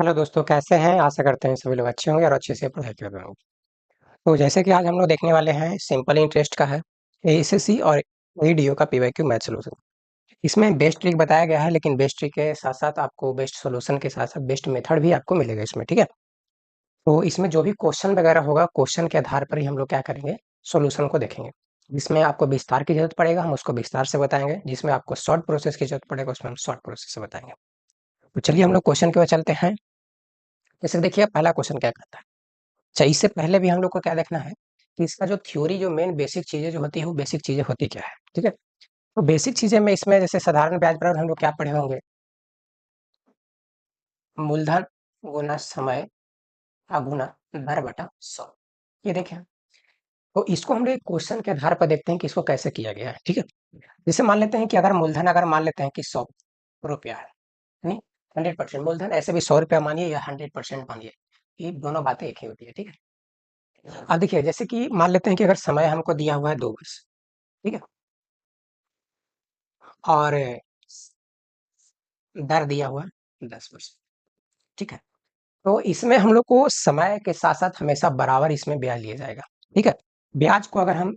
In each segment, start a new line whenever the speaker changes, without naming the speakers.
Hello दोस्तों, कैसे हैं? आशा करते हैं सभी लोग अच्छे होंगे और अच्छे से पढ़ाई कर रहे होंगे। तो जैसे कि आज हम लोग देखने वाले हैं, सिंपल इंटरेस्ट का है, एएसएससी और ईडीओ का पीवाईक्यू मैथ सॉल्यूशन। इसमें बेस्ट ट्रिक बताया गया है, लेकिन बेस्ट ट्रिक के साथ साथ आपको बेस्ट सॉल्यूशन के साथ साथ बेस्ट मेथड भी आपको मिलेगा इसमें, ठीक है। तो इसमें जो भी क्वेश्चन वगैरह होगा, क्वेश्चन के आधार पर ही हम लोग क्या करेंगे, सॉल्यूशन को देखेंगे। जिसमें आपको विस्तार की जरूरत पड़ेगा, हम उसको विस्तार से बताएंगे। जिसमें आपको शॉर्ट प्रोसेस की जरूरत पड़ेगा, उसमें हम शॉर्ट प्रोसेस से बताएंगे। तो चलिए हम लोग क्वेश्चन की ओर चलते हैं। जैसे देखिए, पहला क्वेश्चन क्या कहता है। अच्छा, इससे पहले भी हम लोग को क्या देखना है कि इसका जो थ्योरी, जो मेन बेसिक चीजें जो होती है, वो बेसिक चीजें होती क्या है, ठीक है। तो बेसिक चीजें में इसमें जैसे साधारण ब्याज पर हम लोग क्या पढ़े होंगे, मूलधन गुना समय का गुना दर बटा 100। ये देखें, तो इसको हम लोग क्वेश्चन के आधार पर देखते हैं कि इसको कैसे किया गया है, ठीक है। जैसे मान लेते हैं कि अगर मूलधन, अगर मान लेते हैं कि 100 रुपया है, नहीं, 100% मूलधन, ऐसे भी 100 रुपया मानिए या 100% मानिए, ये दोनों बातें एक ही होती है, ठीक है। अब देखिए, जैसे कि मान लेते हैं कि अगर समय हमको दिया हुआ है 2 वर्ष, ठीक है, और दर दिया हुआ है 10%, ठीक है। तो इसमें हम लोग को समय के साथ साथ हमेशा बराबर इसमें ब्याज लिया जाएगा, ठीक है। ब्याज को अगर हम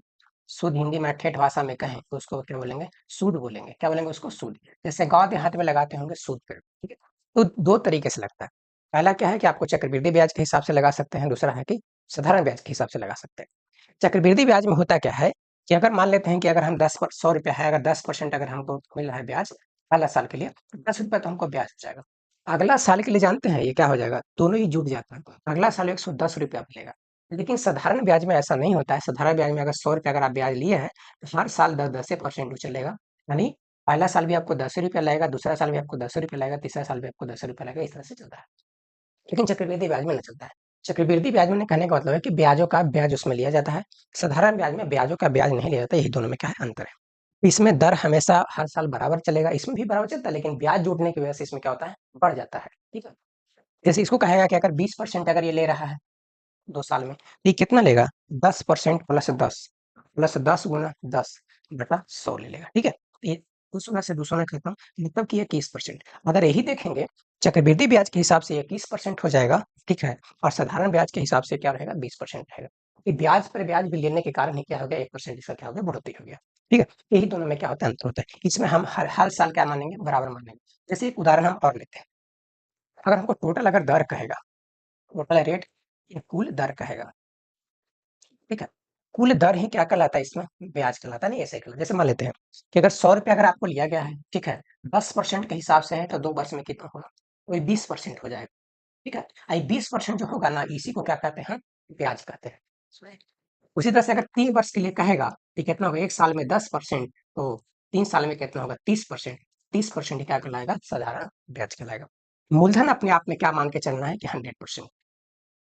शुद्ध हिंदी में ठेठ भाषा में कहें तो उसको क्या बोलेंगे, सूद बोलेंगे। क्या बोलेंगे उसको? सूद। जैसे गांव देहात में लगाते होंगे सूद पे, ठीक है। तो दो तरीके से लगता है। पहला क्या है कि आपको चक्रवृद्धि ब्याज के हिसाब से लगा सकते हैं, दूसरा है कि साधारण ब्याज के हिसाब से लगा सकते हैं। चक्रवृद्धि ब्याज में होता क्या है कि अगर मान लेते हैं कि अगर हम 100 रुपया है, अगर 10% अगर हमको मिल रहा है ब्याज पहला साल के लिए, 10 रुपया तो हमको ब्याज हो जाएगा। अगला साल के लिए जानते हैं ये क्या हो जाएगा, दोनों ही जुट जाता है। अगला साल 110 रुपया मिलेगा। लेकिन साधारण ब्याज में ऐसा नहीं होता है। साधारण ब्याज में अगर 100 रुपया अगर आप ब्याज लिए हैं, तो हर साल 10% चलेगा। यानी पहला साल भी आपको 10 रुपया लगेगा, दूसरा साल भी आपको 10 रुपया लगेगा, तीसरा साल भी आपको 10 रुपया लगेगा, इस तरह से चलता है। लेकिन चक्रवृद्धि ब्याज में नहीं चलता है। चक्रवृद्धि ब्याज में कहने का मतलब है कि ब्याजों का ब्याज उसमें लिया जाता है। साधारण ब्याज में ब्याजों का ब्याज नहीं लिया जाता। यही दोनों में क्या है, अंतर है। इसमें दर हमेशा हर साल बराबर चलेगा, इसमें भी बराबर चलता है, लेकिन ब्याज जुड़ने की वजह से इसमें क्या होता है, बढ़ जाता है, ठीक है। जैसे इसको कहेगा कि अगर 20% अगर ये ले रहा है 2 साल में, तो ये कितना लेगा, 10% प्लस 10 गुना 10/100 ले लेगा, ठीक है। ये दूसरा से दूसरा खत्म, मतलब कि 21%। अगर यही देखेंगे, चक्रवृद्धि ब्याज के हिसाब से 21% हो जाएगा, ठीक है। और साधारण ब्याज के हिसाब से क्या रहेगा, 20% रहेगा। ये ब्याज पर ब्याज भी लेने के कारण ही क्या हो गया, 1% इसका क्या हो गया, बढ़ोतरी हो गया, ठीक है। यही दोनों में क्या होता है, अंतर होता है। इसमें हम हर हर साल क्या मानेंगे, बराबर मानेंगे। जैसे एक उदाहरण हम और लेते हैं। अगर हमको टोटल अगर दर कहेगा, टोटल रेट या कुल दर कहेगा, ठीक है। कुल दर ही क्या कहलाता है, इसमें ब्याज कहलाता है, नहीं ऐसे कहलाता है। जैसे मान लेते हैं कि अगर 100 रुपया अगर आपको लिया गया है, ठीक है, 10% के हिसाब से है, तो 2 वर्ष में कितना होगा, वही 20% हो जाएगा, ठीक है। आई 20% जो होगा ना, इसी को क्या कहते हैं, ब्याज कहते हैं। समझे? उसी तरह से अगर 3 वर्ष के लिए कहेगा, तो कितना होगा, एक साल में 10%, तो 3 साल में कितना होगा, 30%। 30% क्या कहलाएगा, साधारण ब्याज कहलाएगा। मूलधन अपने आप में क्या मान के चलना है कि 100%,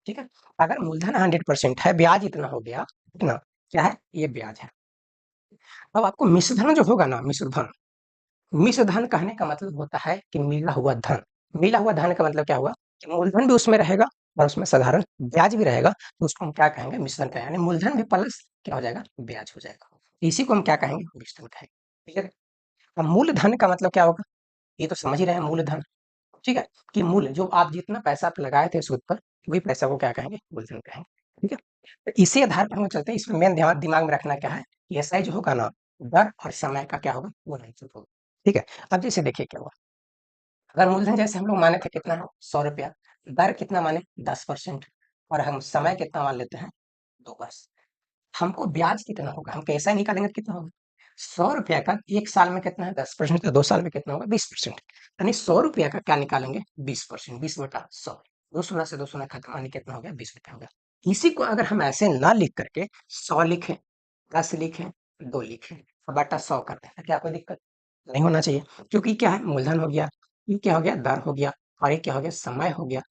ठीक है। अगर मूलधन 100% है, ब्याज इतना हो गया, इतना क्या है, ये ब्याज है। अब आपको मिश्रधन जो होगा ना, मिश्रधन, मिश्रधन कहने का मतलब होता है कि मिला हुआ धन। मिला हुआ धन का मतलब क्या हुआ कि मूलधन भी उसमें रहेगा और उसमें साधारण ब्याज भी रहेगा, तो उसको हम क्या कहेंगे, मिश्रधन कहेंगे। यानी मूलधन भी प्लस क्या हो जाएगा, ब्याज हो जाएगा। इसी को हम क्या कहेंगे, मिश्रधन कहेंगे, ठीक है। अब मूलधन का मतलब क्या होगा, ये तो समझ ही रहे हैं, मूलधन, ठीक है। कि मूल जो आप जितना पैसा आप लगाए थे सूद पर, वही पैसा को क्या कहेंगे, मूलधन कहेंगे, ठीक है। तो इसी आधार पर हम चलते हैं। इसमें मेन ध्यान दिमाग में रखना क्या है, कि एसआई जो होगा ना, दर और समय का क्या होगा, वो नहीं होगा, ठीक है। अब जैसे देखिए क्या हुआ, अगर मूलधन जैसे हम लोग माने थे कितना है, 100 रुपया, दर कितना माने, 10%, और हम समय कितना मान लेते हैं, 2 वर्ष। हमको ब्याज कितना होगा, हम कैसा निकालेंगे, कितना होगा, 100 रुपया का एक साल में कितना है, 10%, तो 2 साल में कितना होगा, 20%। यानी 100 रुपया का क्या निकालेंगे, 20%, 20/100। 2 शून्य से 2 शून्य खत्म, यानी कितना हो गया, 20 रुपया हो गया। इसी को अगर हम ऐसे ना लिख करके 100 लिखें, 10 लिखें, 2 लिखें और बटा 100 कर दें, तो क्या कोई दिक्कत नहीं होना चाहिए। क्योंकि क्या है, मूलधन हो गया, ये क्या हो गया, दर हो गया, और ये क्या हो गया, समय हो गया,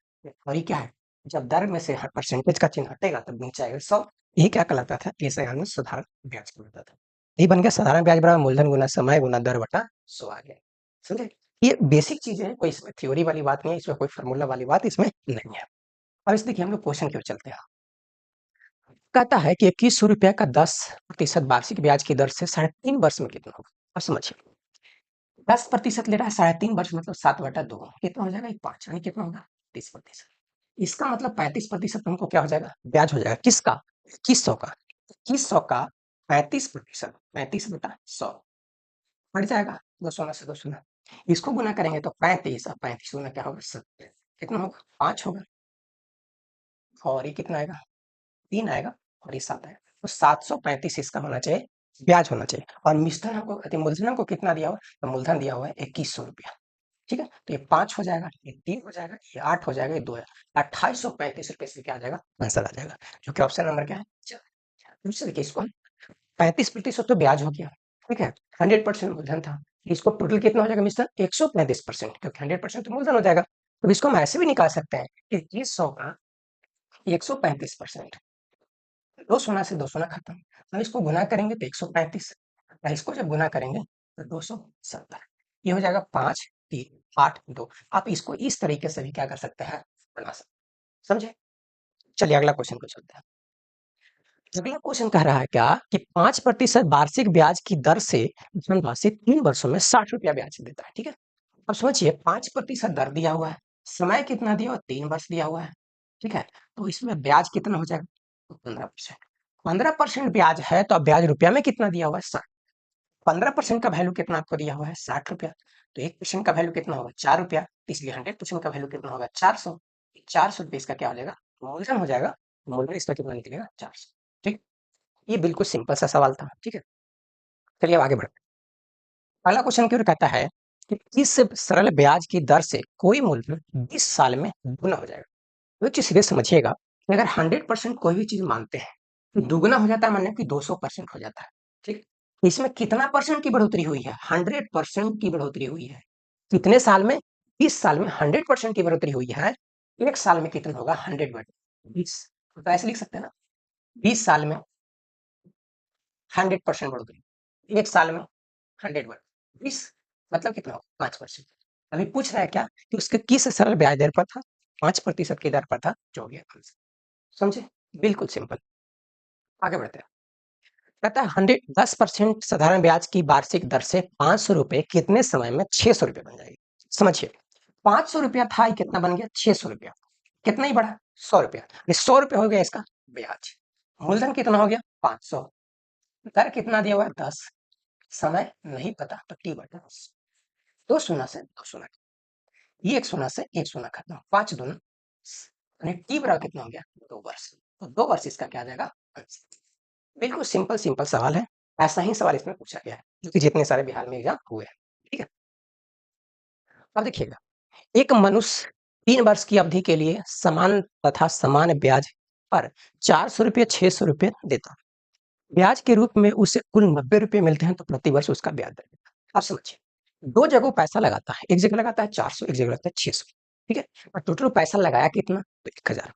और ये क्या है, जब दर में से हर परसेंटेज का चिन्ह हटेगा तब नीचे आएगा 100। यही क्या कहलाता था, एसआईआर में साधारण ब्याज कहलाता था। यही बन गया साधारण ब्याज बराबर मूलधन गुना समय गुना दर बटा 100 आ गया। समझे? ये बेसिक चीजें हैं, कोई इसमें थ्योरी वाली बात नहीं है, इसमें कोई फार्मूला वाली बात इसमें नहीं है। अब इस देखिए हम लोग क्वेश्चन की ओर चलते हैं। कहता है कि 2100 रुपया का 10% वार्षिक ब्याज की दर से 3.5 वर्ष में कितना होगा। अब समझिए, 10% ले रहा है, 3.5 वर्ष मतलब 7/2, कितना हो जाएगा, 5, यानी कितना होगा, 35%। इसका मतलब 35% हमको क्या हो जाएगा, ब्याज हो जाएगा। किसका? 2100 का। 2100 का 35%, 35/100 बढ़ जाएगा। 2 से 2 इसको गुना करेंगे तो 35 और 35 गुना क्या होगा, 70। कितना होगा, 5 होगा। और ये कितना आएगा, 3 आएगा। और ये 7 आएगा। तो 735 इसका होना चाहिए, ब्याज होना चाहिए। और मिश्रण हमको, मूलधन हमको कितना दिया हुआ, तो मूलधन दिया हुआ है 2100 रुपया। ठीक है, तो ये 5 हो जाएगा, ये 3 हो जाएगा, ये 8 हो जाएगा, ये 2 है। 2835 रुपये से क्या आ जाएगा, आंसर आ जाएगा, जो कि ऑप्शन नंबर क्या है। दूसरे देखिए, इसको 35% तो ब्याज हो गया, ठीक है, 100% मूलधन था। इसको टोटल कितना हो जाएगा मिश्रण, 135%, क्योंकि 100% तो मूलधन हो जाएगा। तो इसको हम ऐसे भी निकाल सकते हैं कि 2100 का 135%, 2 से 2 खत्म। हम इसको गुना करेंगे तो 135, इसको जब गुना करेंगे तो 270। ये हो जाएगा 5, 3, 8, 2। आप इसको इस तरीके से भी क्या कर सकते हैं, बना सकते हैं। समझे? चलिए अगला क्वेश्चन को चलते हैं। अगला क्वेश्चन कह रहा है क्या कि 5% वार्षिक ब्याज की दर से धनराशि 3 वर्षों में 60 रुपया ब्याज देता है। ठीक है, अब सोचिए 5% दर दिया हुआ है, समय कितना दिया हुआ, 3 वर्ष दिया हुआ है। ठीक है, तो इसमें ब्याज कितना हो जाएगा, 15%। 15% ब्याज है तो अब ब्याज रुपया में कितना दिया हुआ है, 60। 15% का वैल्यू कितना आपको दिया हुआ है, 60 रुपया। तो 1% का वैल्यू कितना होगा, 4 रुपया। इसलिए 100% का वैल्यू कितना होगा, 400। 400 रुपये इसका क्या हो जाएगा, मूलधन हो जाएगा। मूलधन इसका कितना निकलेगा, 400। ठीक, ये बिल्कुल सिंपल सा सवाल था। ठीक है, चलिए अब आगे बढ़ते हैं। अगला क्वेश्चन क्यों कहता है कि किस सरल ब्याज की दर से कोई मूलधन 20 साल में दुगना हो जाएगा। तो एक चीज सीधे समझिएगा कि अगर 100% कोई भी चीज मानते हैं तो दुगना हो जाता है, मानने कि 200% हो जाता है। ठीक, इसमें कितना परसेंट की बढ़ोतरी हुई है, 100% की बढ़ोतरी हुई है। कितने साल में, 20 साल में 100% की बढ़ोतरी हुई है। एक साल में कितना होगा, 100/20। तो ऐसे लिख सकते हैं ना, 20 साल में 100% बढ़ोतरी, एक साल में 100/20, मतलब कितना होगा, 5%। अभी पूछ रहा है क्या कि उसके किस सरल ब्याज दर पर था, 5% की दर पर था, जो हो गया आंसर। समझे, बिल्कुल सिंपल। आगे बढ़ते हैं। कहता है 10% साधारण ब्याज की वार्षिक दर से 500 रुपए कितने समय में 600 रुपए बन जाएगी। समझिए, 500 रुपया था, ये कितना बन गया, 600 रुपया। कितना ही बढ़ा, 100 रुपया। ये 100 रुपया हो गया इसका ब्याज। मूलधन कितना हो गया, 500। दर कितना दिया हुआ है, 10। समय नहीं पता तो T/10। 2 शून्य से 2 शून्य, ये 1 शून्य से 1 शून्य खत्म, 5 दूनी, यानी T बराबर कितना हो गया, 2 वर्ष। तो 2 वर्ष इसका क्या आ जाएगा, आंसर। बिल्कुल सिंपल सिंपल सवाल है। ऐसा ही सवाल इसमें पूछा गया है, क्योंकि जितने सारे बिहार में एग्जाम हुए हैं। ठीक है, अब देखिएगा, एक मनुष्य 3 वर्ष की अवधि के लिए समान तथा समान ब्याज पर 400 रुपये 600 रुपये देता है। ब्याज के रूप में उसे कुल 90 रुपये मिलते हैं, तो प्रतिवर्ष उसका ब्याज दर। आप समझिए, 2 जगह पैसा लगाता है, एक जगह लगाता है 400, एक जगह लगाता है 600। ठीक है, और टोटल पैसा लगाया कितना, तो 1000।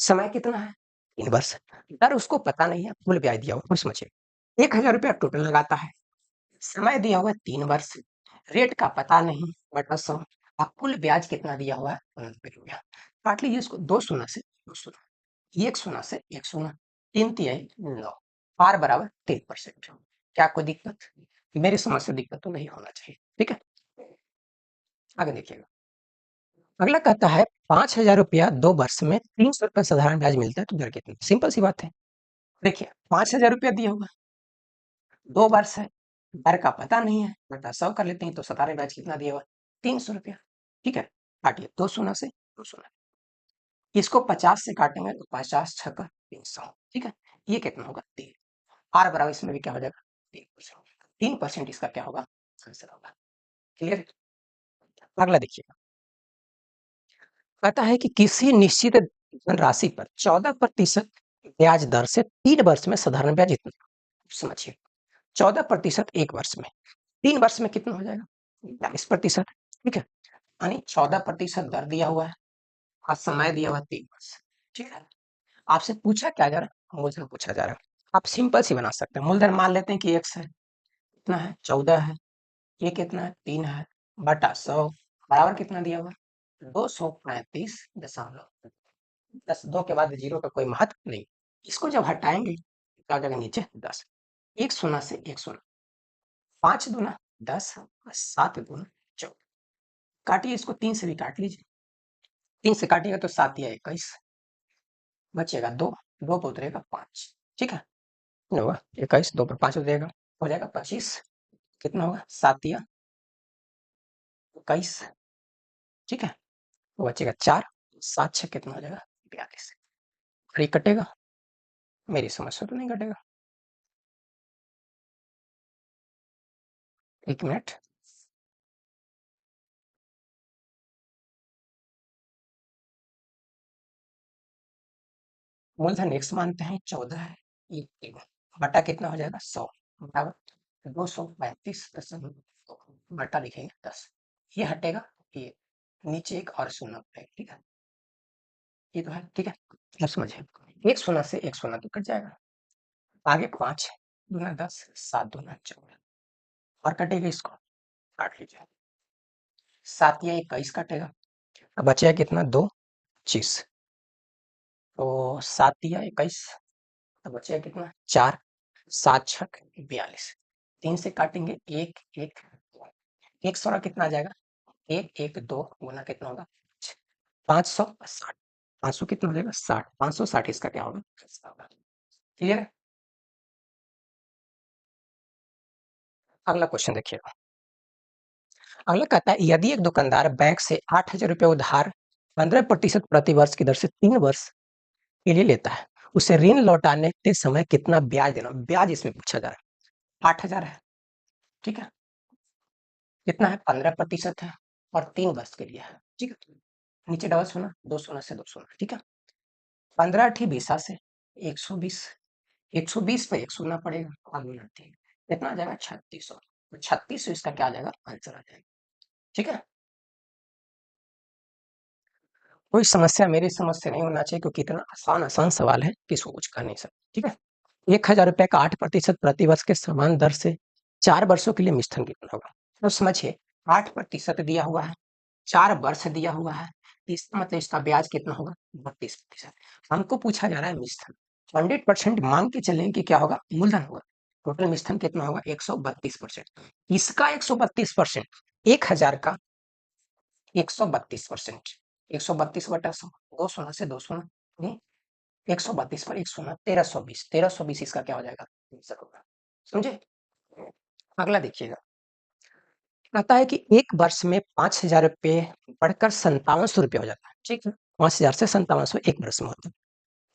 समय कितना है, 3 वर्ष। दर उसको पता नहीं है, कुल ब्याज दिया हुआ। अब समझिए, 1000 रुपया टोटल लगाता है, समय दिया हुआ है 3 वर्ष, रेट का पता नहीं, बटा 100। अब कुल ब्याज कितना दिया हुआ है, 90 रुपया। काट लीजिए इसको, 2 शून्य से 2 शून्य, 1 शून्य से 1 शून्य, 3×3 = 9, R बराबर 3%। क्या कोई दिक्कत, मेरी समझ से दिक्कत तो नहीं होना चाहिए। ठीक है, आगे देखिएगा। अगला कहता है 5,000 रुपया 2 वर्ष में 300 रुपया साधारण ब्याज मिलता है, तो दर कितनी। सिंपल सी बात है, देखिए 5,000 रुपया दिया हुआ, 2 वर्ष है, दर का पता नहीं है, बटा 100 कर लेते हैं, तो साधारण ब्याज कितना दिया हुआ, 300 रुपया। ठीक है, काटिए, 2 शून्य से 2 शून्य, इसको 50 से काटेंगे तो 50×6 = 300। ठीक है, ये कितना होगा, 3। आर बराबर इसमें भी क्या हो जाएगा, 3%। 3% इसका क्या होगा, आंसर होगा। क्लियर। अगला देखिए, कहता है कि किसी निश्चित धनराशि पर 14% ब्याज दर से 3 वर्ष में साधारण ब्याज इतना। समझिए, 14% 1 वर्ष में, 3 वर्ष में कितना हो जाएगा, 42%। ठीक है, यानी 14% दर दिया हुआ है और समय दिया हुआ है 3 वर्ष। ठीक है, आपसे पूछा क्या जा रहा है, मूलधन पूछा जा रहा है। आप सिंपल सी बना सकते हैं। मूलधन मान लेते हैं कि x है, कितना है, 14 है, ये कितना है, 3 है, बटा 100 बराबर कितना दिया हुआ, 235.10। 2 के बाद 0 का कोई महत्व नहीं। इसको जब हटाएंगे तो आ जाएगा नीचे 10। 1 शून्य से 1 शून्य, 5 दूना 10, 7 दूना 14। काटिए इसको, 3 से भी काट लीजिए, 3 से काटिएगा तो 7 या 21, बचेगा 2, 2 पे उतरेगा 5, ठीक है? कितना होगा 21, 2 पे 5 उतरेगा, हो जाएगा 25, कितना होगा 7 या 21, ठीक है? तो बचेगा 4, 7 6 कितना हो जाएगा 42, और ये कटेगा, मेरी समझ से तो नहीं कटेगा। 1 मिनट, मूलधन x मानते हैं 14 है, ये बटा कितना हो जाएगा 100 बराबर 235 बटा लिखेंगे 10, ये हटेगा, ये नीचे एक और शून्य बटेगा, ठीक है? ये तो है, ठीक है? अब समझिए, एक शून्य से एक शून्य तो कट जाएगा, आगे 5 दूना 10, 7 दूना 14, और कटेगा इसको, काट लीजिए, 7 या 21 काटेगा, अब बचेगा कितना 2 25, तो 7 या 21, अब बचेगा कितना 4, 7 छक 42, 3 से काटेंगे 1 1, 1 सोलह कितना आ जाएगा 1 1 2 गुना कितना होगा 560, 500 कितना हो जाएगा 60, 560 इसका क्या होगा, क्लियर है? अगला क्वेश्चन देखिएगा, अगला कहता है यदि एक दुकानदार बैंक से 8,000 रुपये उधार 15% प्रति वर्ष की दर से 3 वर्ष के लिए लेता है, उसे ऋण लौटाने के समय कितना ब्याज देना, ब्याज इसमें पूछा जा रहा है, 8,000 है, ठीक है? कितना है 15% है, और 3 वर्ष के लिए है, ठीक है? नीचे डबल शून्य, 2 शून्य से 2 शून्य, ठीक है? 15 अठी 20 से 120, 120 पे एक शून्य पड़ेगा, और गुना 3, कितना आ जाएगा 3600, तो 3600 इसका क्या आ जाएगा, आंसर आ जाएगा, ठीक है? कोई समस्या मेरी समझ से नहीं होना चाहिए, क्योंकि इतना आसान आसान सवाल है कि इसको कुछ कर नहीं सकते, ठीक है? 1,000 रुपए का 8% प्रति वर्ष के समान दर से 4 वर्षों के लिए मिश्रण कितना होगा? तो समझिए, 8% दिया हुआ है, 4 वर्ष दिया हुआ है, इसका मतलब इसका ब्याज कितना होगा 32%, हमको पूछा जा रहा है मिश्रण, 100% मान के चलें कि क्या होगा, मूलधन होगा, टोटल मिश्रण कितना होगा 132%, इसका 132%, 1,000 का 132%, 132 बटा 100, 2 शून्य से 2 शून्य, 132 पर 1 शून्य 1320, 1320 इसका क्या हो जाएगा आंसर होगा, समझे? अगला देखिएगा, कहता है कि एक वर्ष में 5,000 रुपये बढ़कर 5700 रुपये हो जाता है, ठीक है? 5,000 से 5700 एक वर्ष में होता है,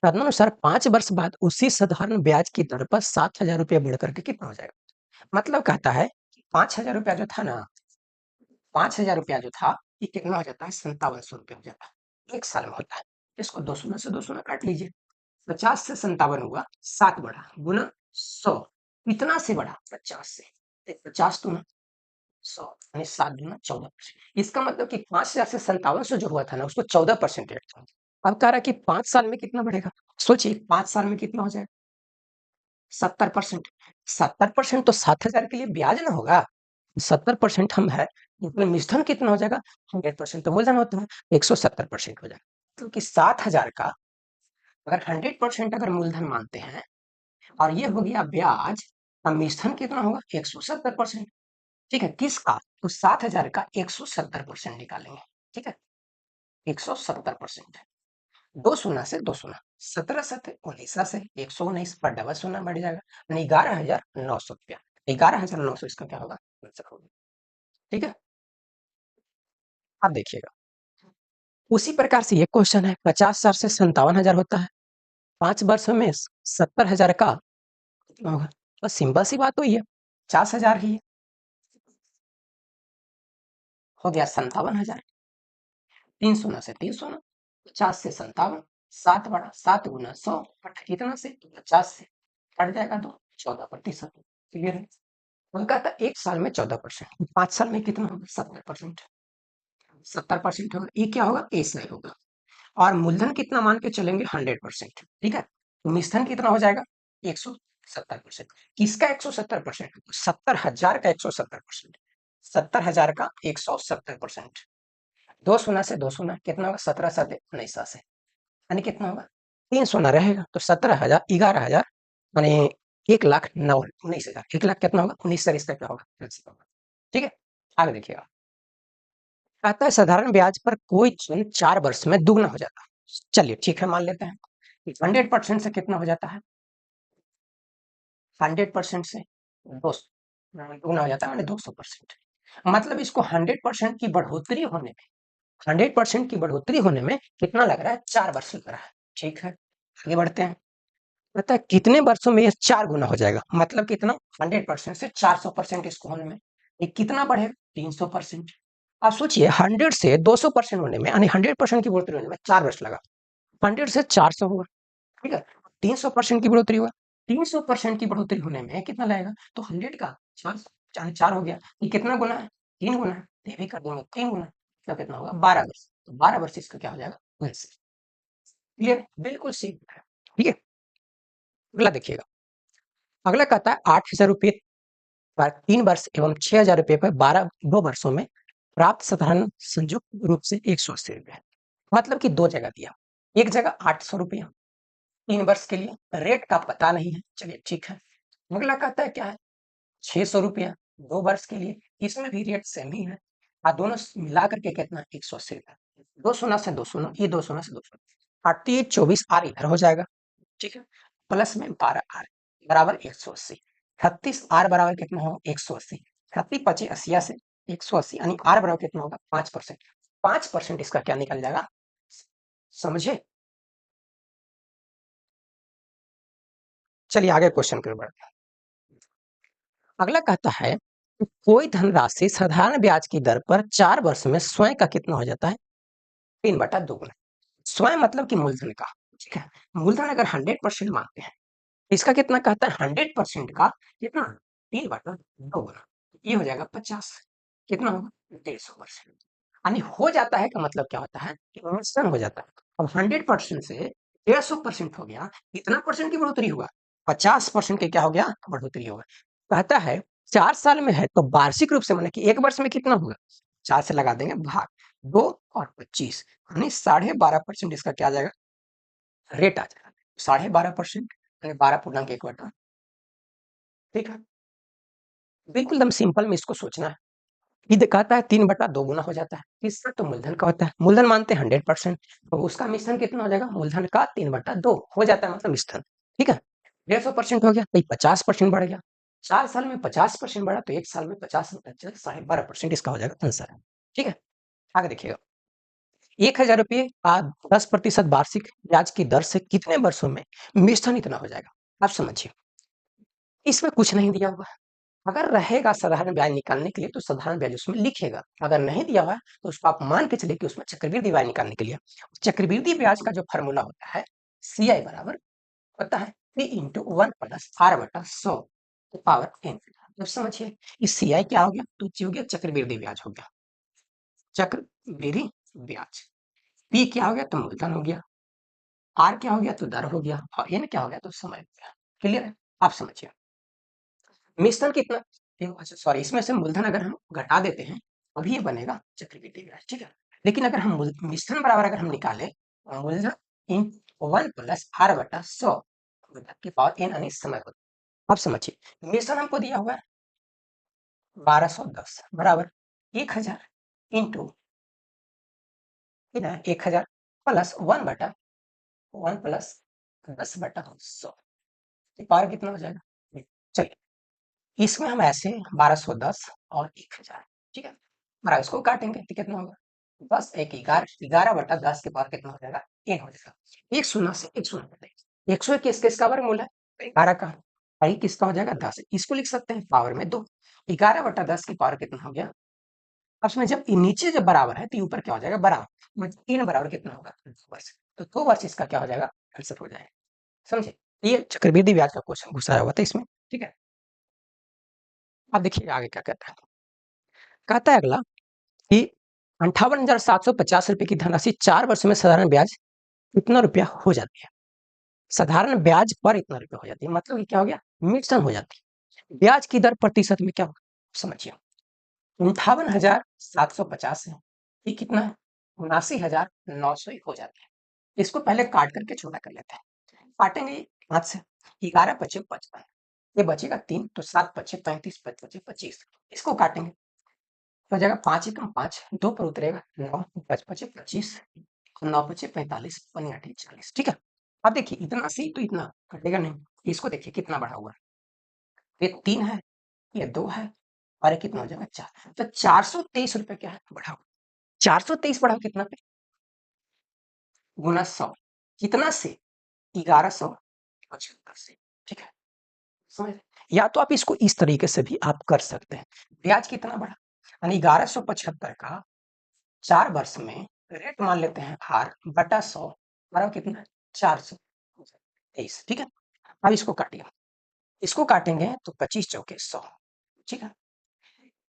तदनुसार 5 वर्ष बाद उसी साधारण ब्याज की दर पर 7,000 रुपये बढ़कर के कितना हो जाएगा, मतलब कहता है 5,000 रुपया जो था ना, 5,000 रुपया जो था, ये कितना हो जाता है 5700 रुपये हो जाता है, एक साल में होता है, इसको 2 शून्य से 2 शून्य काट लीजिए, 50 से 57 हुआ, 7 बढ़ा गुना 100, कितना से बढ़ा 50 से, 50 दूना 100 यानी 7 दूना 14%, इसका मतलब कि 5,000 से 5700 जो हुआ था ना, उसको 14% रेट था, अब कह रहा है कि 5 साल में कितना बढ़ेगा, सोचिए 5 साल में कितना हो जाएगा 70%, 70% तो 7,000 के लिए ब्याज ना होगा, 70% हम है, मतलब मिश्रण कितना हो जाएगा 100% तो मूलधन होता है, 170% हो जाएगा, क्योंकि 7,000 का अगर 100% अगर मूलधन मानते हैं, और ये हो गया ब्याज, अब मिश्रण कितना होगा 170%, ठीक है? किसका, तो 7,000 का 170% निकालेंगे, ठीक है? 170%, 2 शून्य से 2 शून्य, 17 सत्ते 19 से 119 पर डबल शून्य बढ़ जाएगा, यानी 11,900 रुपया, 11,900 इसका क्या होगा आंसर होगा, ठीक है? अब देखिएगा, उसी प्रकार से ये क्वेश्चन है, 50,000 से 57,000 होता है, 5 वर्षों में 70,000 का कितना होगा, बस सिंपल सी बात हुई है, 50,000 ही है, हो गया 57,000, 3 शून्य से 3 शून्य, 50 से 57, 7 बड़ा 7 गुना 100 बटा कितना से 50 से, कट जाएगा तो 14%, क्लियर है? उनका था एक साल में 14%, 5 साल में कितना होगा 70%, 70% होगा, ये क्या होगा ऐसा ही होगा, और मूलधन कितना मान के चलेंगे 100%, ठीक है? तो मिश्रण कितना हो जाएगा 170%, किसका 170%, 70,000 का 170%, 70,000 का 170%, 2 शून्य से 2 शून्य कितना होगा 17 7 19 से, यानी कितना होगा 3 शून्य रहेगा, तो 17,000 11,000 यानी 1,09,19,000, 1 लाख कितना होगा 19,000, इसका क्या होगा, ठीक है? आगे देखिएगा, कहता है साधारण ब्याज पर कोई धन 4 वर्ष में दुगना हो जाता है। चलिए ठीक है, मान लेते हैं 100% से कितना हो जाता है, 100% से दो दुगना हो जाता है, मैंने 200%। मतलब इसको 100% की बढ़ोतरी होने में, 100% की बढ़ोतरी होने में कितना लग रहा है, 4 वर्ष लग रहा है। ठीक है, आगे बढ़ते हैं। पता है कितने वर्षों में यह 4 गुना हो जाएगा, मतलब कितना, 100% से 400% इसको होने में ये कितना बढ़ेगा, 300%। आप सोचिए 100 से 200% होने में, यानी 100% की बढ़ोतरी होने में 4 वर्ष लगा, 100 से 400 हुआ, ठीक है, 300% की बढ़ोतरी हुआ, 300% की बढ़ोतरी होने में कितना लगेगा, तो 100 का 4 हो गया, ये कितना गुना है, 3 गुना है, तो ये भी कर देंगे 3 गुना, तो कितना होगा, 12 वर्ष, तो 12 वर्ष इसका क्या हो जाएगा, क्लियर, बिल्कुल सीधा है। ठीक है, अगला देखिएगा। अगला कहता है 8,000 रुपये पर 3 वर्ष एवं 6,000 रुपये पर 2 वर्षों में प्राप्त साधारण संयुक्त रूप से 180 रुपये। मतलब कि दो जगह दिया, एक जगह 800 रुपया 3 वर्ष के लिए, रेट का पता नहीं है, चलिए ठीक है। अगला कहता है क्या है, 600 रुपया 2 वर्ष के लिए, इसमें भी रेट सेम ही है, और दोनों मिला करके कितना, 180 रुपया, 2 शून्य से 2 शून्य, ये 2 शून्य से 2 शून्य, 38 24 आर इधर हो जाएगा, ठीक है, प्लस में 12 आर बराबर 180, 36 आर बराबर कितना होगा, 180, 36 25 80 से 180, यानी आर बराबर कितना होगा, 5%, 5% इसका क्या निकल जाएगा, समझे। चलिए आगे क्वेश्चन की ओर बढ़ते हैं। अगला कहता है कि कोई धनराशि साधारण ब्याज की दर पर 4 वर्ष में स्वयं का कितना हो जाता है, 3/2 गुना। स्वयं मतलब कि मूलधन का, ठीक है, मूलधन अगर 100% मानते हैं, इसका कितना कहता है, 100% का कितना, 3/2 गुना, ये हो जाएगा 50, कितना होगा, 150%। यानी हो जाता है का मतलब क्या होता है, कि इंस्टेंट हो जाता है। अब 100% से 150% हो गया, कितना परसेंट की बढ़ोतरी हुआ, 50% के क्या हो गया, बढ़ोतरी होगा। कहता है 4 साल में है तो वार्षिक रूप से माने कि एक वर्ष में कितना होगा, 4 से लगा देंगे भाग 2 और 25, यानी 12.5% इसका क्या आ जाएगा, रेट आ जाएगा, 12.5% यानी 12.1 ठीक है, बिल्कुल एकदम सिंपल में इसको सोचना है। ये दिखाता है 3/2 गुना हो जाता है, इसका तो मूलधन का होता है, मूलधन मानते हैं 100%, तो उसका मिश्रण कितना हो जाएगा, मूलधन का 3/2 हो जाता है, मतलब मिश्रण, ठीक है, 150% हो गया, भाई 50% बढ़ गया, 4 साल में 50% बढ़ा, तो एक साल में 50 12.5% इसका हो जाएगा आंसर, ठीक है। आगे देखिएगा, 1,000 रुपये का 10% वार्षिक ब्याज की दर से कितने वर्षों में मिश्रण इतना हो जाएगा, आप समझिए, इसमें कुछ नहीं दिया हुआ है। अगर रहेगा साधारण ब्याज निकालने के लिए तो साधारण ब्याज उसमें लिखेगा, अगर नहीं दिया हुआ है तो उसको आप मान के चलिए कि उसमें चक्रवृद्धि ब्याज निकालने के लिए, चक्रवृद्धि ब्याज का जो फॉर्मूला होता है, सी आई बराबर होता है 3 × 1 + r/100 पावर n। तो समझिए इस सी आई क्या हो गया, तो हो गया चक्रवृद्धि ब्याज हो गया, चक्रवृद्धि ब्याज, पी क्या हो गया, तो मूलधन हो गया, आर क्या हो गया, तो दर हो गया, और एन क्या हो गया, तो समय हो गया। क्लियर है, आप समझिए मिश्रण कितना, अच्छा सॉरी, इसमें से मूलधन अगर हम घटा देते हैं अभी ये बनेगा चक्रवृद्धि ब्याज, ठीक है, लेकिन अगर हम मिश्रण बराबर अगर हम निकाले, मूलधन इन 1 + r/100 की पावर n यानी समय को, आप समझिए मिश्रण हमको दिया हुआ है 1210 बराबर 1000 इंटू 1000 प्लस 1/10/100 की पावर कितना हो जाएगा, चलिए इसमें हम ऐसे 1210 और 1000, ठीक है, और इसको काटेंगे तो कितना होगा, 10 1 11, 11/10 के पावर कितना हो जाएगा, n हो जाएगा, एक शून्य से एक शून्य कटेगा, 100 किसका वर्गमूल है, 11 का, और ये किसका हो जाएगा, 10, इसको लिख सकते हैं पावर में 2, 11/10 की पावर कितना हो गया। अब इसमें जब नीचे जब बराबर है तो ऊपर क्या हो जाएगा, बराबर, मतलब 3 बराबर कितना होगा, 2 वर्ष, तो 2 वर्ष इसका क्या हो जाएगा, आंसर हो जाएगा, समझे, ये चक्रवृद्धि ब्याज का क्वेश्चन घुसाया हुआ था इसमें, ठीक है। अब देखिए आगे क्या कहता है, कहता है अगला कि 58,750 रुपए की धनराशि 4 वर्ष में साधारण ब्याज इतना रुपया हो जाती है, साधारण ब्याज पर इतना रुपया हो जाती है, मतलब कि क्या हो गया, मिश्रण हो जाती है, ब्याज की दर प्रतिशत में क्या होगा, समझिए 58,750 है, ये कितना है, 79,900 हो जाता है, इसको पहले काट करके छोटा कर लेते हैं, काटेंगे 5 से, 11 पचे 55, ये बचेगा 3, तो 7 पचे 35, 5 पचे 25, इसको काटेंगे तो हो जाएगा 5 एकम 5, 2 पर उतरेगा 9, 5 पचे 25, 9 पचे 45, 1 8 40। ठीक है, अब देखिए इतना से तो इतना कटेगा नहीं, इसको देखिए कितना बढ़ा हुआ है, ये 3 है, ये 2 है, और ये कितना हो जाएगा 4। तो 423 रुपए क्या है बढ़ा हुआ, 423 बढ़ा कितना पे, गुना 100, कितना से 1175 से। ठीक है, समझ रहे? या तो आप इसको इस तरीके से भी आप कर सकते हैं, ब्याज कितना बढ़ा, यानी 1175 का 4 वर्ष में रेट मान लेते हैं आर बटा 100, बराबर कितना है 423। ठीक है, अब इसको काटिए, इसको काटेंगे तो 25 चौके 100। ठीक है,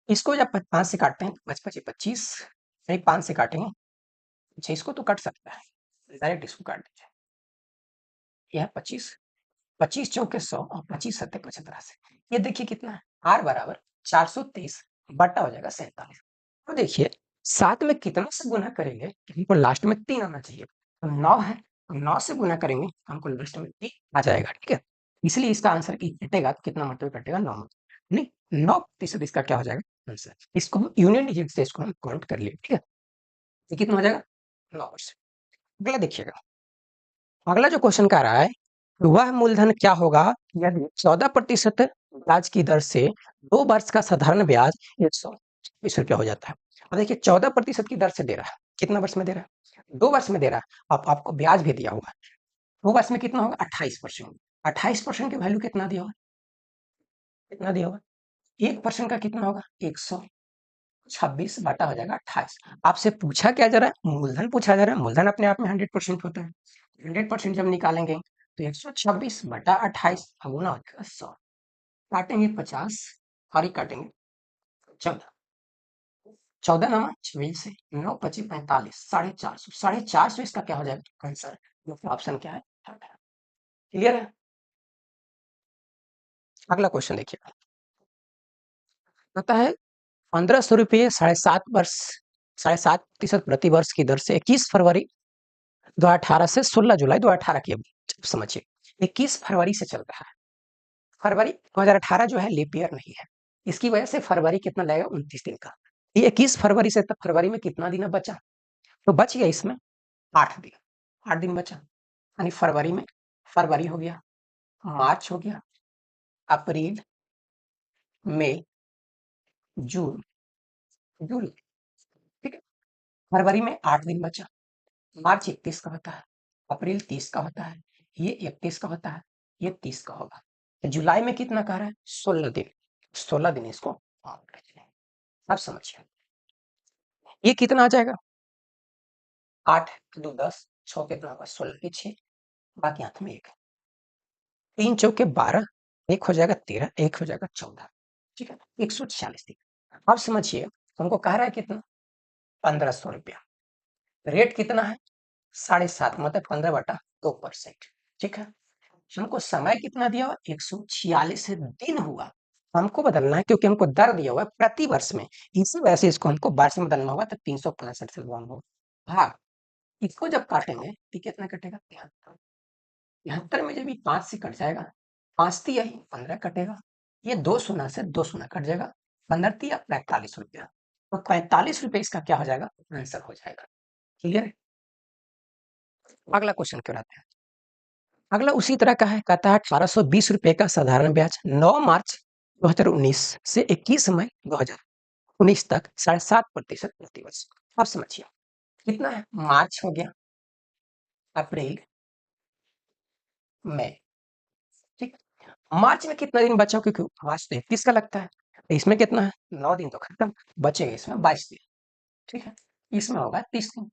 इसको जब 5 से काटते हैं 5 पचे 25, नहीं 5 से काटेंगे, अच्छा इसको तो कट सकता है, डायरेक्ट इसको काट दीजिए, यह 25, 25 चौके 100 और 25 सत्ते 75 से, ये देखिए कितना है आर बराबर 423 बटा हो जाएगा 47। तो देखिए 7 में कितना से गुना करेंगे कि हमको लास्ट में 3 आना चाहिए, तो 9 है, तो 9 से गुना करेंगे तो हमको लास्ट में 3 आ जाएगा। ठीक है, इसलिए इसका आंसर की कटेगा तो कितना मतलब कटेगा 9, नहीं 9% इसका क्या हो जाएगा आंसर, इसको हम यूनियन डिजिट से इसको हम काउंट कर लिए। ठीक है, ये कितना हो जाएगा 9%। अगला देखिएगा, अगला जो क्वेश्चन कह रहा है वह मूलधन क्या होगा यदि 14% ब्याज की दर से 2 वर्ष का साधारण ब्याज 120 रुपया हो जाता है। अब देखिए 14% की दर से दे रहा है, कितना वर्ष में दे रहा है 2 वर्ष में दे रहा है, अब आपको ब्याज भी दिया हुआ है, 2 वर्ष में कितना होगा 28%, 28% की वैल्यू कितना दिया होगा, कितना दिया होगा 1% का कितना होगा 126 बटा हो जाएगा 28। आपसे पूछा क्या जा रहा है, मूलधन पूछा जा रहा है, मूलधन अपने आप में 100% होता है, 100% जब निकालेंगे तो 126 बटा 28 गुना हो जाएगा 100, काटेंगे 50 और ये काटेंगे 14, 14 नमा 24 से 9 25 45, 450, 450 इसका क्या हो जाएगा आंसर, मतलब ऑप्शन क्या है थर्ड है। क्लियर है, अगला क्वेश्चन देखिए, कहता है 1500 रुपये 7.5 वर्ष 7.5% प्रति वर्ष की दर से 21 फरवरी 2018 से 16 जुलाई 2018 की अवधि समझिए, 21 फरवरी से चल रहा है, फरवरी 2018 जो है लीप ईयर नहीं है, इसकी वजह से फरवरी कितना लगेगा 29 दिन का, ये 21 फरवरी से तब फरवरी में कितना दिन बचा, तो बच गया इसमें 8 दिन, 8 दिन बचा, यानी फरवरी में फरवरी हो गया, मार्च हो गया, अप्रैल, मई, जून, जुलाई। ठीक है, फरवरी में 8 दिन बचा, मार्च 31 का होता है, अप्रैल 30 का होता है, ये 31 का होता है, ये 30 का होगा, जुलाई में कितना कह रहा है 16 दिन, 16 दिन इसको अब समझिए, ये कितना आ जाएगा 8 2 10, 6 कितना होगा 16 के 6, बाकी हाथ में 1, 3 चौके 12, 1 हो जाएगा 13, 1 हो जाएगा 14। ठीक है, 146 दिन। अब समझिए हमको कह रहा है कितना 1500 रुपया, रेट कितना है 7.5 मतलब 15/2%। ठीक है, हमको समय कितना दिया हुआ 146 दिन हुआ, हमको बदलना है क्योंकि हमको दर दिया हुआ है प्रति वर्ष में, इसी वजह से इसको हमको वर्ष में बदलना होगा, तो 365 से गुणा होगा भाग, इसको जब काटेंगे तो कितना कटेगा 73, 73 में जब ये 5 से कट जाएगा, 5 तिया ही 15 कटेगा, ये 2 शून्य से 2 शून्य कट जाएगा, 15 तिया 45 रुपया, तो 45 रुपये इसका क्या हो जाएगा आंसर हो जाएगा। क्लियर है, अगला क्वेश्चन कराते हैं, अगला उसी तरह का है, कहता है 1820 रुपए का साधारण ब्याज 9 मार्च 2019 से 21 मई 2019 तक 7.5% प्रतिवर्ष। अब समझिए कितना है, मार्च हो गया, अप्रैल, मई, ठीक, मार्च में कितना दिन बचा, क्योंकि मार्च तो 31 का लगता है, तो इसमें कितना है 9 दिन तो खत्म, बचेगा इसमें 22 दिन। ठीक है, इसमें होगा 30 दिन,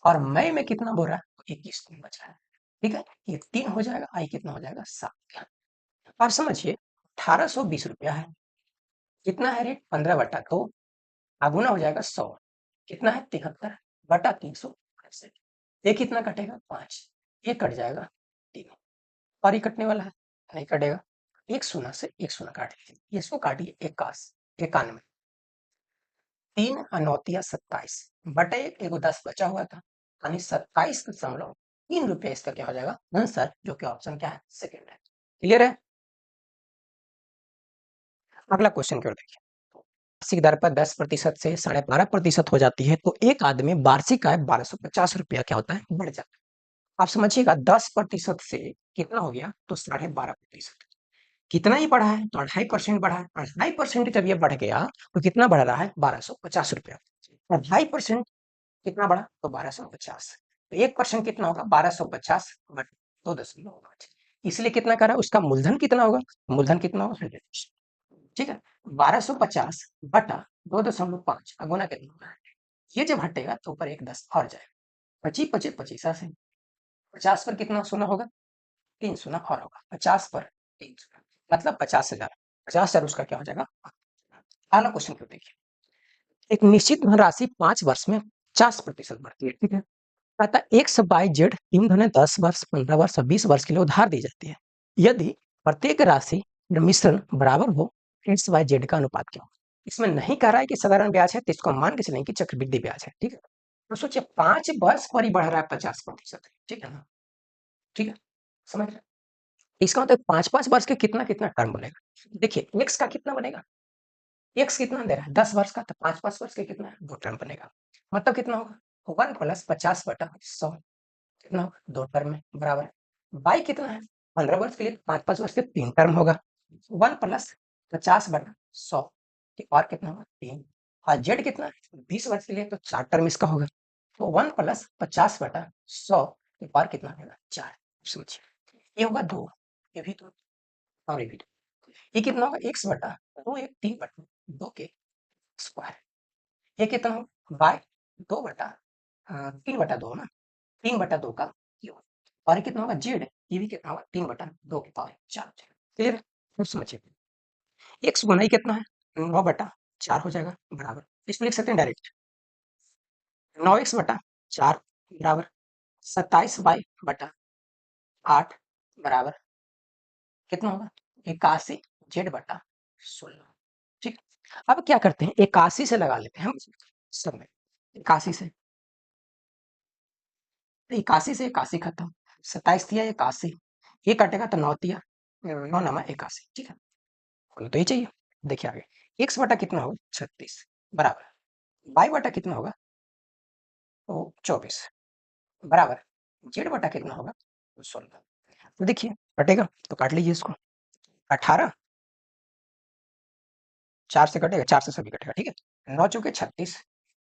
और मई में कितना बोल रहा है 21 दिन बचा है। ठीक है, ये 3 हो जाएगा, आई कितना हो जाएगा 7। आप समझिए 1820 रुपया है, कितना है रेट 15/2, गुना हो जाएगा 100, कितना है 73 बटा 365, ये कितना कटेगा 5, ये कट जाएगा 3, और ये कटने वाला है नहीं कटेगा, एक शून्य से एक शून्य काट लीजिए, इसको काटिए 91, 3 9 27 बटे एगो 10 बचा हुआ था, यानी 27.3 रुपया इसका क्या हो जाएगा आंसर, जो कि ऑप्शन क्या है सेकेंड है। क्लियर है, अगला क्वेश्चन की ओर देखिए, वार्षिक दर पर 10% से 12.5% हो जाती है, तो एक आदमी वार्षिक आय 1250 रुपया क्या होता है, बढ़ जाता है। आप समझिएगा 10% से कितना हो गया, तो 12.5%। कितना ही बढ़ा है, तो 2.5% बढ़ा है। 2.5% जब ये बढ़ गया, तो कितना बढ़ रहा है, 1250 रुपया। 2.5% कितना बढ़ा, तो 1250। तो 1% कितना होगा, 1250 बट 2.5। इसलिए कितना करा, उसका मूलधन कितना होगा, मूलधन कितना होगा, 100%। ठीक है, 1250 बटा 2.5 का गुना कितना होगा, ये जब हटेगा तो ऊपर एक 10 और जाएगा। 25 से 50 पर कितना सोना होगा, 3 सोना और होगा। 50 पर 3 सोना, मतलब 50,000। 50,000 उसका क्या हो जाएगा। अगला क्वेश्चन क्यों देखिए, एक निश्चित धनराशि 5 वर्ष में 50% बढ़ती है। ठीक है, अतः एक्स वाई जेड तीन धन 10 वर्ष, 15 वर्ष और 20 वर्ष के लिए उधार दी जाती है। यदि प्रत्येक राशि का मिश्रण बराबर हो, एक्स वाई जेड का अनुपात क्या हो। इसमें नहीं कह रहा है कि साधारण ब्याज है, तो इसको मान के चलेंगे कि चक्रवृद्धि ब्याज है। ठीक है, तो सोचिए 5 वर्ष पर ही बढ़ रहा है 50%। ठीक है ना, ठीक है, समझ रहे हैं? इसका मतलब 5-5 वर्ष के कितना कितना टर्म बनेगा। देखिए एक्स का कितना बनेगा, एक्स कितना दे रहा है 10 वर्ष का, तो 5-5 वर्ष के कितना है, 2 टर्म बनेगा। मतलब कितना होगा 1 प्लस 50/100, कितना होगा, 2 टर्म में बराबर है। बाई कितना है, 15 वर्ष के लिए 5-5 वर्ष के 3 टर्म होगा। 1 प्लस 50/100 और कितना होगा, 3। और जेड कितना है, 20 वर्ष के लिए, तो 4 टर्म इसका होगा। तो 1 प्लस 50/100 और कितना होगा, 4। समझिए, ये होगा 2, ये भी 2 और ये भी 2। ये कितना होगा, x बटा 2, 1 3/2 के स्क्वायर। ये कितना होगा, बाय 2 बटा 3/2 ना, 3/2 का क्यूब। और ये कितना होगा जेड, ये भी कितना होगा, 3/2 की पावर 4। क्लियर है, अब समझिए एक्स गुना ही कितना है, 9/4 हो जाएगा बराबर। इसमें लिख सकते हैं डायरेक्ट 9x/4 बराबर 27y/8 बराबर कितना होगा, 81z/16। ठीक, अब क्या करते हैं, 81 से लगा लेते हैं हम सब में। 81 से 81 खत्म, 27 दिया 81, ये कटेगा तो 9 दिया, 9 9 81। ठीक है, बोलो तो ये चाहिए। देखिए आगे, x बटा कितना होगा, 36 बराबर y बटा कितना होगा, तो 24 बराबर z बटा कितना होगा, तो 16। तो देखिए कटेगा तो काट लीजिए इसको, 18, 4 से कटेगा, 4 से सभी कटेगा। ठीक है, 9 चौके 36,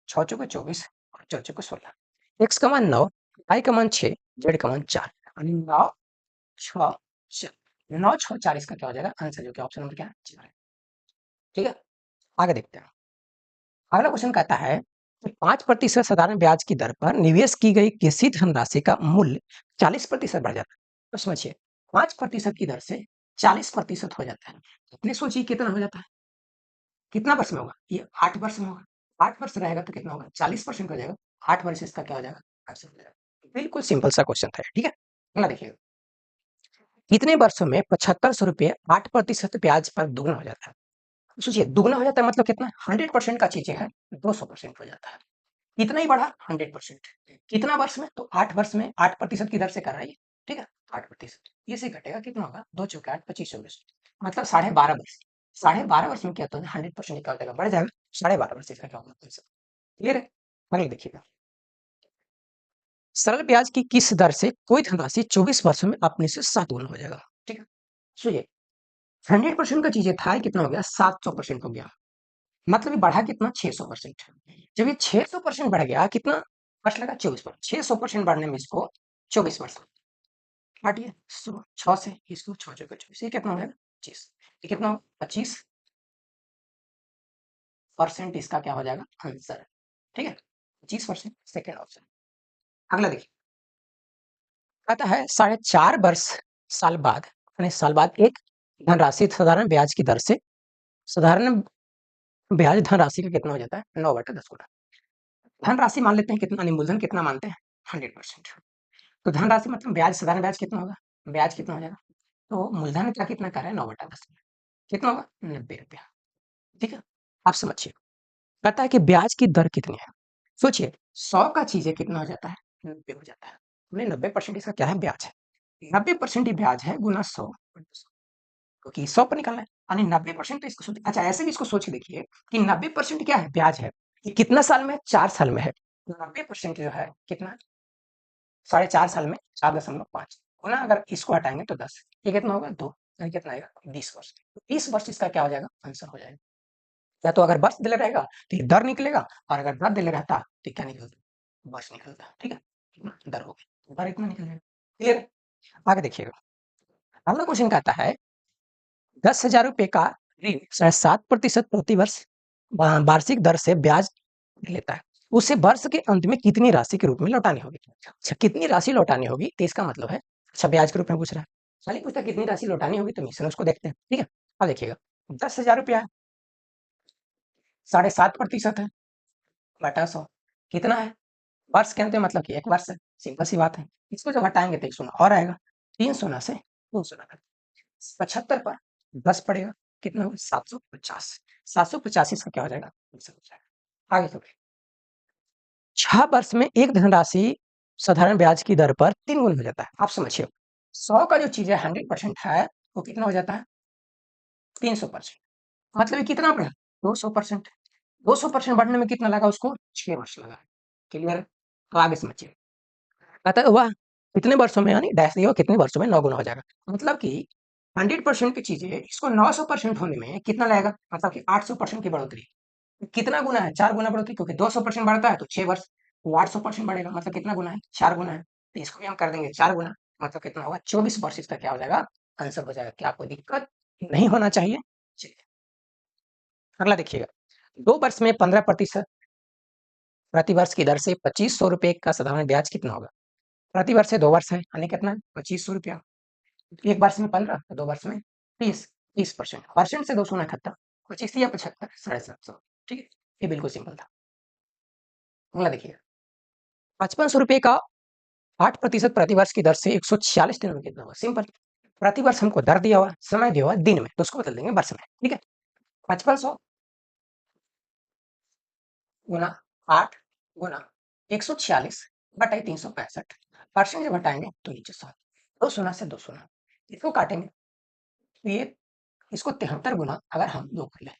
6 चौके 24 और 4 चौके 16। x का मान 9, y का मान 6, z का मान 4। 9 6 4, 9 6 4 इसका क्या हो जाएगा आंसर, जो कि ऑप्शन नंबर क्या है, 4 है। ठीक है, आगे देखते हैं। अगला क्वेश्चन कहता है कि 5% साधारण ब्याज की दर पर निवेश की गई किसी धनराशि का मूल्य 40% बढ़ जाता है। तो समझिए 5% की दर से 40% हो जाता है, अपने सोचिए कितना हो जाता है, कितना वर्ष में होगा, ये 8 वर्ष में होगा। 8 वर्ष रहेगा तो कितना होगा, 40% हो जाएगा। 8 वर्ष इसका क्या हो जाएगा, आंसर हो जाएगा। बिल्कुल सिंपल सा क्वेश्चन था, ठीक है। अगला देखिए, कितने वर्षों में 7500 रुपये 8% ब्याज पर दुगना हो जाता है। सोचिए दुगना हो जाता है मतलब कितना, 100% का चीजें है 200% हो जाता है। कितना ही बढ़ा, 100%। कितना वर्ष में, तो 8 वर्ष में 8% की दर से कर रहा है ये। ठीक है, 8%, ये से घटेगा कितना होगा, 2 चौके 8 25 मतलब 12.5 वर्ष। 12.5 वर्ष में क्या होता है, 100% निकाल देगा, बढ़ जाएगा। 12.5 वर्ष इसका क्या होगा, क्लियर है। आगे देखिएगा, सरल ब्याज की किस दर से कोई धनराशि 24 वर्षों में अपने से 7 गुना हो जाएगा। ठीक है, सुनिए 100% का चीजें था, कितना हो गया, 700% हो गया। मतलब ये बढ़ा कितना, 600%। जब ये 600% बढ़ गया, कितना वर्ष लगा, 24 वर्ष। 600% बढ़ने में इसको 24 वर्ष काटिए, 6 से इसको 6 चौके 24, ये कितना हो जाएगा, 25। ये कितना, 25% इसका क्या हो जाएगा आंसर। ठीक है, 25% सेकेंड ऑप्शन। अगला देखिए, कहता है 4.5 वर्ष साल बाद, यानी साल बाद एक धनराशि साधारण ब्याज की दर से, साधारण ब्याज धनराशि का कितना हो जाता है, 9/10 गुना। धनराशि मान लेते हैं कितना, मूलधन कितना मानते हैं, 100%। तो धनराशि मतलब ब्याज, साधारण ब्याज कितना होगा, ब्याज कितना हो जाएगा, तो मूलधन का कितना कर रहे हैं, 9/10, कितना होगा, 90 रुपया। ठीक है, आप समझिए, कहता है कि ब्याज की दर कितनी है। सोचिए 100 का चीजें कितना हो जाता है, 90 हो जाता है। 90% इसका क्या है, ब्याज है। 90% ही ब्याज है गुना 100, क्योंकि 100 पर निकालना है, यानी 90% तो इसको सोच, अच्छा ऐसे भी इसको सोच के देखिए कि 90% क्या है, ब्याज है। ये कितना साल में है? 4 साल में है। 90% जो है कितना, 4.5 साल में 4.5 गुना, अगर इसको हटाएंगे तो 10, ये कितना होगा 2, यानी कितना आएगा 20 वर्ष। 20 वर्ष इसका क्या हो जाएगा, आंसर हो जाएगा। या तो अगर वर्ष दिले रहेगा तो ये दर निकलेगा, और अगर दर दिले रहता तो ये क्या निकलता, वर्ष निकलता। ठीक है, कितना दर हो गया, दर इतना निकल जाएगा। क्लियर, आगे देखिएगा। अगला क्वेश्चन कहता है 10,000 रुपए का ऋण 7% प्रति वर्ष वार्षिक दर से ब्याज लेता है, उसे वर्ष के अंत में कितनी राशि के रूप में लौटानी होगी। अच्छा, कितनी राशि लौटानी होगी, तो इसका मतलब है, अच्छा ब्याज के रूप में पूछ रहा है, खाली पूछता है कितनी राशि लौटानी होगी, तो मिश्रण उसको देखते हैं। ठीक है, अब देखिएगा 10,000 रुपया है, 7.5% है, बटा 100 कितना है, वर्ष के अंत में मतलब कि 1 वर्ष है, सिंपल सी बात है। इसको जब हटाएंगे तो 1 शून्य और आएगा, 3 शून्य से 2 शून्य, 75 पर 10 पड़ेगा, कितना होगा 750, 750 इसका क्या हो जाएगा, आंसर हो जाएगा। आगे चलिए, 6 वर्ष में एक धनराशि साधारण ब्याज की दर पर 3 गुना हो जाता है। आप समझिए, 100 का जो चीज है 100% है, वो कितना हो जाता है 300%, मतलब ये कितना बढ़ा, 200%। 200% बढ़ने में कितना लगा उसको, 6 वर्ष लगा। क्लियर, तो आगे समझिए, कहता है वाह, कितने वर्षों में, यानी डैश दिया हुआ, कितने वर्षों में 9 गुना हो जाएगा, मतलब कि 100% की चीजें इसको 900% होने में कितना लगेगा, मतलब कि 800% की बढ़ोतरी। कितना गुना है, 4 गुना बढ़ोतरी, क्योंकि 200% बढ़ता है तो 6 वर्ष, वो 800% बढ़ेगा, मतलब कितना गुना है, 4 गुना है। तो इसको भी हम कर देंगे 4 गुना, मतलब कितना होगा 24 वर्ष इसका क्या हो जाएगा, आंसर हो जाएगा। क्या कोई दिक्कत नहीं होना चाहिए। चलिए, अगला देखिएगा, 2 वर्ष में 15% प्रति वर्ष की दर से 2500 रुपए का साधारण ब्याज कितना होगा। प्रति वर्ष से 2 वर्ष है, यानी कितना है 2500 रुपया, 1 वर्ष में 15, 2 वर्ष में 30, 30%, परसेंट से 2 शून्य इकहत्तर, 25 या 75, 750। ठीक है, ये बिल्कुल सिंपल था। अगला देखिए, 5500 रुपए का 8% प्रति वर्ष की दर से 146 दिनों में कितना होगा। सिंपल, प्रति वर्ष हमको दर दिया हुआ, समय दिया हुआ दिन में, तो उसको बदल देंगे वर्ष में। ठीक है, 5500 गुना 8 गुना 146 बटाई 365, परसेंट जब घटाएंगे तो नीचे 100, 2 शून्य से 2 शून्य, इसको काटेंगे तो ये, इसको 73 गुना अगर हम 2 कर लें,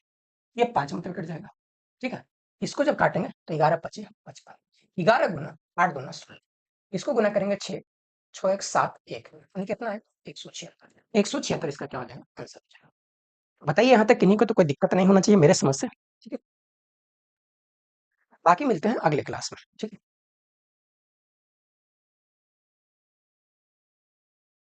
ये 5 मतलब कट जाएगा। ठीक है, इसको जब काटेंगे तो 11 पचे 55, 11 गुना 8 गुना 16, इसको गुना करेंगे 6, 6 1 7 1, यानी कितना है 176, 176 इसका क्या हो जाएगा, आंसर हो जाएगा। बताइए यहाँ तक किन्हीं को तो कोई दिक्कत नहीं होना चाहिए मेरे समझ से। ठीक है, बाकी मिलते हैं अगले क्लास में। ठीक है।